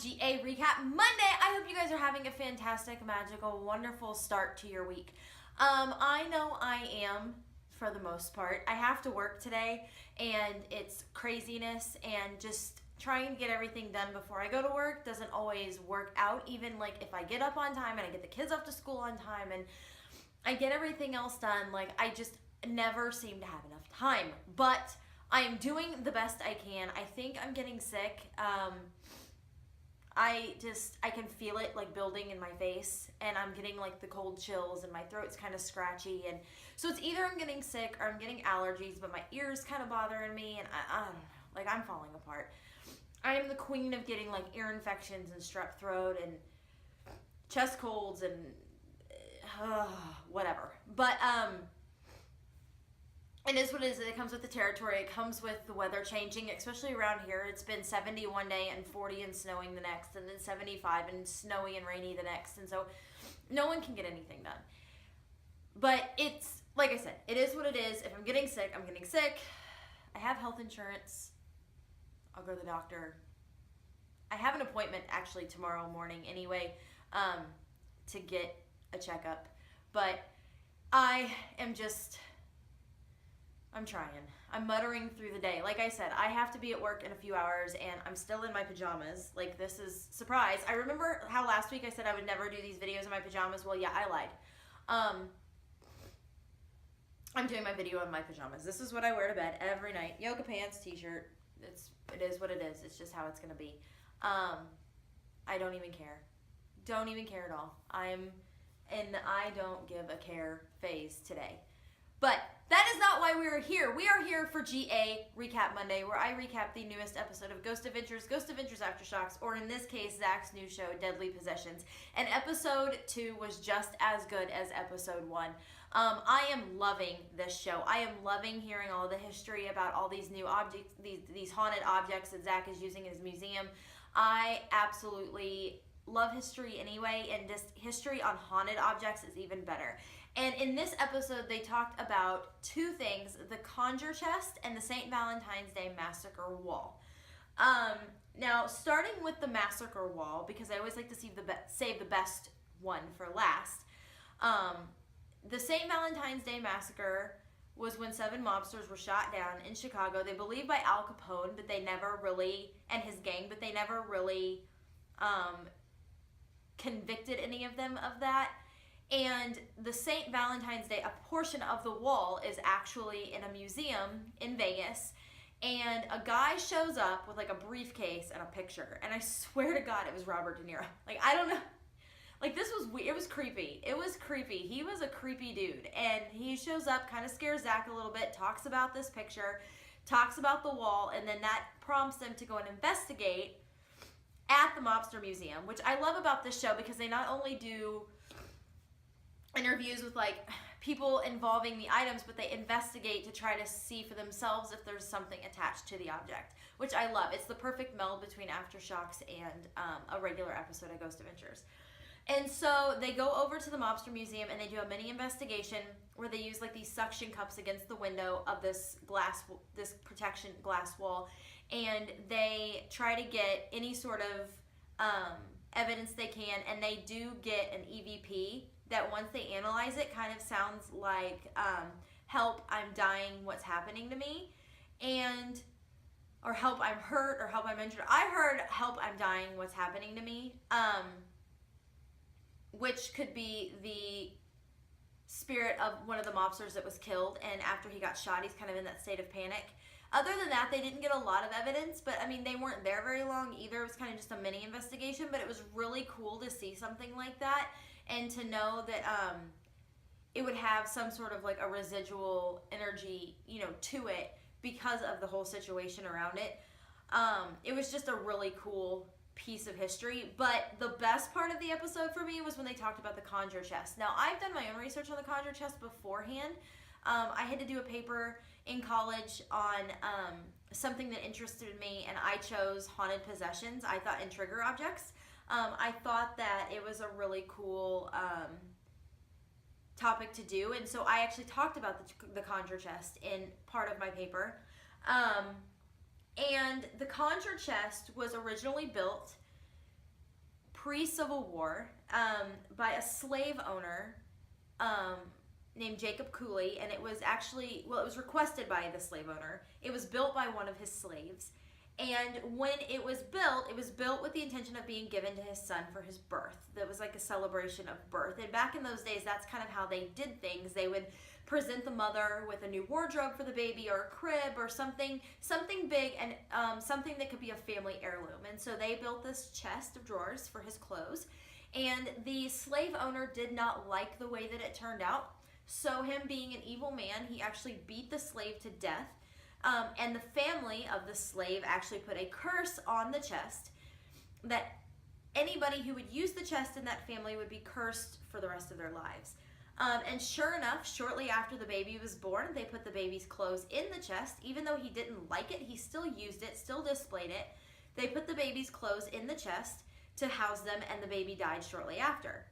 GA Recap Monday. I hope you guys are having a fantastic, magical, wonderful start to your week. I know I am, for the most part. I have to work today, and it's craziness, and just trying to get everything done before I go to work doesn't always work out. Even like if I get up on time and I get the kids off to school on time and I get everything else done, like I just never seem to have enough time. But I am doing the best I can. I think I'm getting sick. I can feel it like building in my face, and I'm getting like the cold chills, and my throat's kind of scratchy, and so it's either I'm getting sick or I'm getting allergies, but my ears kind of bothering me, and I don't know, like I'm falling apart. I am the queen of getting like ear infections and strep throat and chest colds and whatever. But it is what it is. It comes with the territory. It comes with the weather changing, especially around here. It's been 70 one day and 40 and snowing the next, and then 75 and snowy and rainy the next. And so no one can get anything done. But it's, like I said, it is what it is. If I'm getting sick, I'm getting sick. I have health insurance. I'll go to the doctor. I have an appointment actually tomorrow morning anyway to get a checkup. But I am just... I'm trying. I'm muttering through the day. Like I said, I have to be at work in a few hours, and I'm still in my pajamas. Like, this is surprise. I remember how last week I said I would never do these videos in my pajamas. Well, yeah, I lied. I'm doing my video in my pajamas. This is what I wear to bed every night. Yoga pants, t-shirt. It is what it is. It's just how it's going to be. I don't even care. Don't even care at all. I'm in the I don't give a care phase today. But that is not why we are here. We are here for GA Recap Monday, where I recap the newest episode of Ghost Adventures Aftershocks, or in this case, Zach's new show, Deadly Possessions. And episode 2 was just as good as episode 1. I am loving this show. I am loving hearing all the history about all these new objects, these haunted objects that Zach is using in his museum. I absolutely love history anyway, and just history on haunted objects is even better. And in this episode, they talked about two things: the Conjure chest and the St. Valentine's Day Massacre wall. Now, starting with the Massacre wall, because I always like to save the best one for last. The St. Valentine's Day Massacre was when 7 mobsters were shot down in Chicago. They believe by Al Capone, but they never really, and his gang, but they never really convicted any of them of that. And the St. Valentine's Day, a portion of the wall is actually in a museum in Vegas, and a guy shows up with like a briefcase and a picture, and I swear to God it was Robert De Niro. Like, I don't know, like this was weird. It was creepy. It was creepy. He was a creepy dude, and he shows up, kind of scares Zach a little bit, talks about this picture, talks about the wall, and then that prompts them to go and investigate at the Mobster Museum, which I love about this show, because they not only do interviews with like people involving the items, but they investigate to try to see for themselves if there's something attached to the object, which I love. It's the perfect meld between Aftershocks and a regular episode of Ghost Adventures. And so they go over to the Mobster Museum, and they do a mini investigation where they use like these suction cups against the window of this protection glass wall, and they try to get any sort of evidence they can, and they do get an EVP that, once they analyze it, kind of sounds like help, I'm dying, what's happening to me, and or help, I'm hurt, or help, I'm injured. I heard help, I'm dying, what's happening to me, which could be the spirit of one of the mobsters that was killed, and after he got shot, he's kind of in that state of panic. Other than that, they didn't get a lot of evidence, but I mean, they weren't there very long either. It was kind of just a mini investigation, but it was really cool to see something like that, and to know that it would have some sort of like a residual energy, you know, to it because of the whole situation around it. It was just a really cool piece of history. But the best part of the episode for me was when they talked about the Conjure chest. Now, I've done my own research on the Conjure chest beforehand. I had to do a paper in college on something that interested me, and I chose haunted possessions. I thought, and trigger objects. I thought that it was a really cool topic to do, and so I actually talked about the Conjure chest in part of my paper. And the Conjure chest was originally built pre-Civil War by a slave owner named Jacob Cooley, and it was actually, well, it was requested by the slave owner. It was built by one of his slaves, and when it was built with the intention of being given to his son for his birth. That was like a celebration of birth, and back in those days, that's kind of how they did things. They would present the mother with a new wardrobe for the baby, or a crib, or something big, and something that could be a family heirloom. And so they built this chest of drawers for his clothes, and the slave owner did not like the way that it turned out. So him being an evil man, he actually beat the slave to death. And the family of the slave actually put a curse on the chest that anybody who would use the chest in that family would be cursed for the rest of their lives. And sure enough, shortly after the baby was born, they put the baby's clothes in the chest. Even though he didn't like it, he still used it, still displayed it. They put the baby's clothes in the chest to house them, and the baby died shortly after.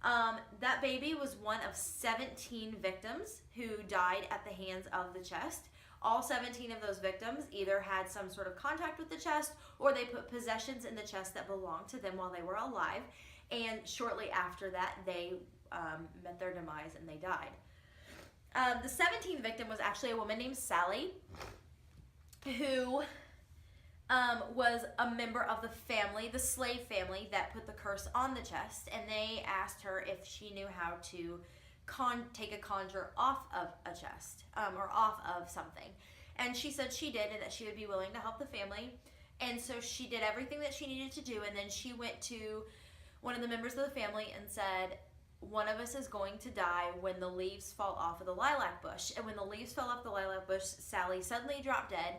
That baby was one of 17 victims who died at the hands of the chest. All 17 of those victims either had some sort of contact with the chest, or they put possessions in the chest that belonged to them while they were alive. And shortly after that, they met their demise and they died. The 17th victim was actually a woman named Sally, who was a member of the family, the slave family, that put the curse on the chest. And they asked her if she knew how to take a conjure off of a chest, or off of something. And she said she did, and that she would be willing to help the family. And so she did everything that she needed to do, and then she went to one of the members of the family and said, one of us is going to die when the leaves fall off of the lilac bush. And when the leaves fell off the lilac bush, Sally suddenly dropped dead,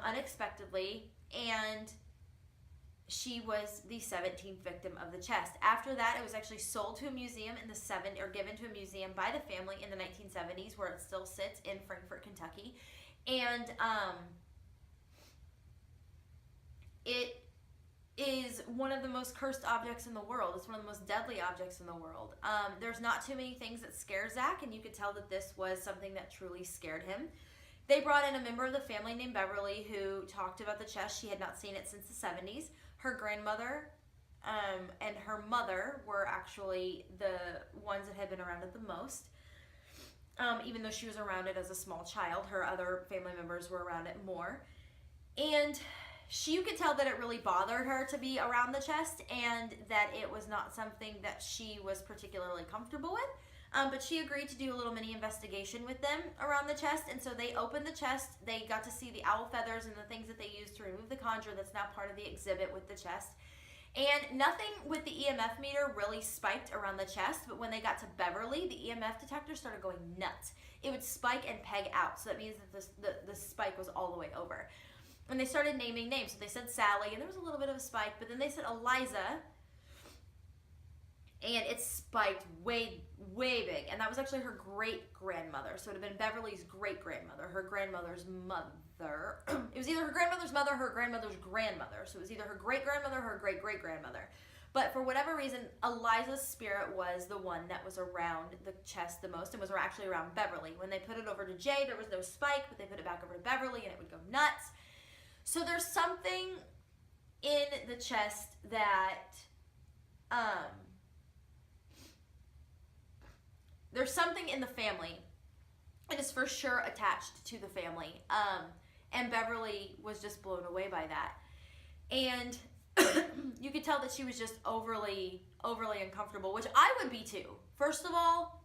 unexpectedly, and she was the 17th victim of the chest. After that, it was actually sold to a museum or given to a museum by the family in the 1970s, where it still sits in Frankfort, Kentucky. And it is one of the most cursed objects in the world. It's one of the most deadly objects in the world. There's not too many things that scare Zach, and you could tell that this was something that truly scared him. They brought in a member of the family named Beverly, who talked about the chest. She had not seen it since the 70s. Her grandmother and her mother were actually the ones that had been around it the most. Even though she was around it as a small child, her other family members were around it more. And you could tell that it really bothered her to be around the chest, and that it was not something that she was particularly comfortable with. But she agreed to do a little mini investigation with them around the chest, and so they opened the chest. They got to see the owl feathers and the things that they used to remove the conjure that's now part of the exhibit with the chest. And nothing with the EMF meter really spiked around the chest, but when they got to Beverly, the EMF detector started going nuts. It would spike and peg out, so that means that the spike was all the way over. And they started naming names. So they said Sally, and there was a little bit of a spike, but then they said Eliza, and it spiked way, way big. And that was actually her great-grandmother. So it would have been Beverly's great-grandmother, her grandmother's mother. It was either her grandmother's mother or her grandmother's grandmother. So it was either her great-grandmother or her great-great-grandmother. But for whatever reason, Eliza's spirit was the one that was around the chest the most, and was actually around Beverly. When they put it over to Jay, there was no spike, but they put it back over to Beverly, and it would go nuts. So there's something in the chest that, there's something in the family. It is for sure attached to the family. And Beverly was just blown away by that. And you could tell that she was just overly uncomfortable, which I would be too. First of all,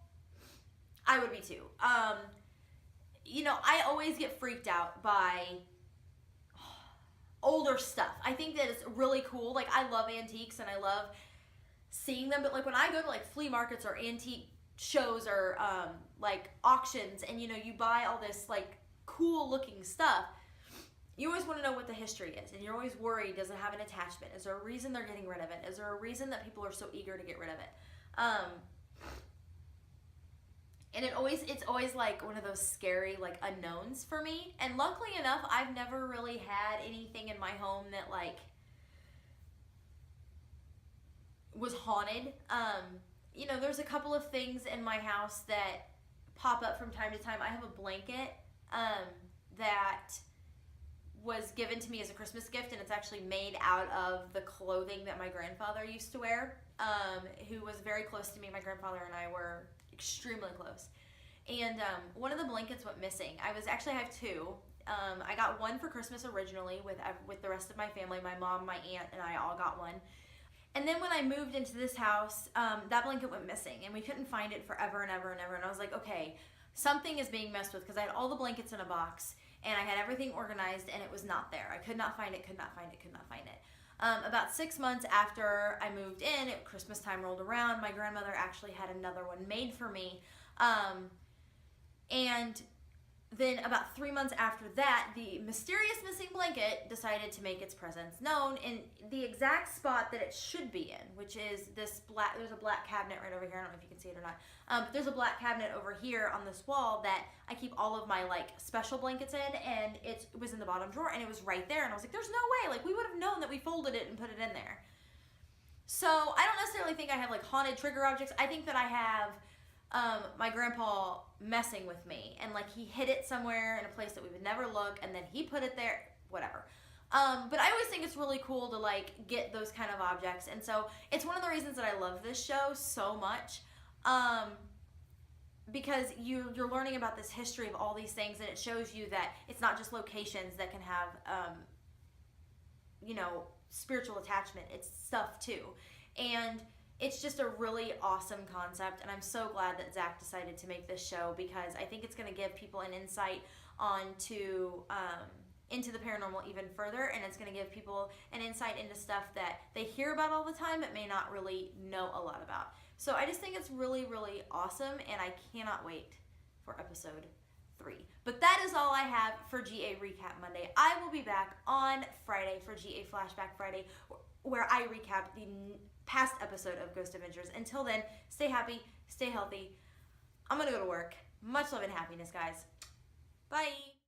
I would be too. You know, I always get freaked out by older stuff. I think that it's really cool. Like, I love antiques and I love seeing them, but like when I go to like flea markets or antique shows or like auctions, and you know, you buy all this like cool looking stuff, you always want to know what the history is, and you're always worried, does it have an attachment? Is there a reason they're getting rid of it? Is there a reason that people are so eager to get rid of it? And it's always like one of those scary like unknowns for me. And luckily enough, I've never really had anything in my home that like was haunted. You know, there's a couple of things in my house that pop up from time to time. I have a blanket that was given to me as a Christmas gift, and it's actually made out of the clothing that my grandfather used to wear, who was very close to me. My grandfather and I were extremely close. And one of the blankets went missing. I have two. I got one for Christmas originally with the rest of my family. My mom, my aunt, and I all got one. And then when I moved into this house, that blanket went missing, and we couldn't find it forever and ever and ever. And I was like, okay, something is being messed with, because I had all the blankets in a box, and I had everything organized, and it was not there. I could not find it, could not find it, could not find it. About 6 months after I moved in, Christmas time rolled around, my grandmother actually had another one made for me. And then about 3 months after that, the mysterious missing blanket decided to make its presence known in the exact spot that it should be in, which is there's a black cabinet right over here. I don't know if you can see it or not. But there's a black cabinet over here on this wall that I keep all of my like special blankets in, and it was in the bottom drawer, and it was right there. And I was like, there's no way, like we would have known that we folded it and put it in there. So I don't necessarily think I have like haunted trigger objects. I think that I have my grandpa messing with me, and like he hid it somewhere in a place that we would never look, and then he put it there, whatever. But I always think it's really cool to like get those kind of objects, and so it's one of the reasons that I love this show so much, because you're learning about this history of all these things, and it shows you that it's not just locations that can have spiritual attachment. It's stuff too, and it's just a really awesome concept, and I'm so glad that Zach decided to make this show, because I think it's going to give people an insight into the paranormal even further, and it's going to give people an insight into stuff that they hear about all the time but may not really know a lot about. So I just think it's really, really awesome, and I cannot wait for episode 3. But that is all I have for GA Recap Monday. I will be back on Friday for GA Flashback Friday, where I recap the past episode of Ghost Adventures. Until then, stay happy, stay healthy. I'm gonna go to work. Much love and happiness, guys. Bye.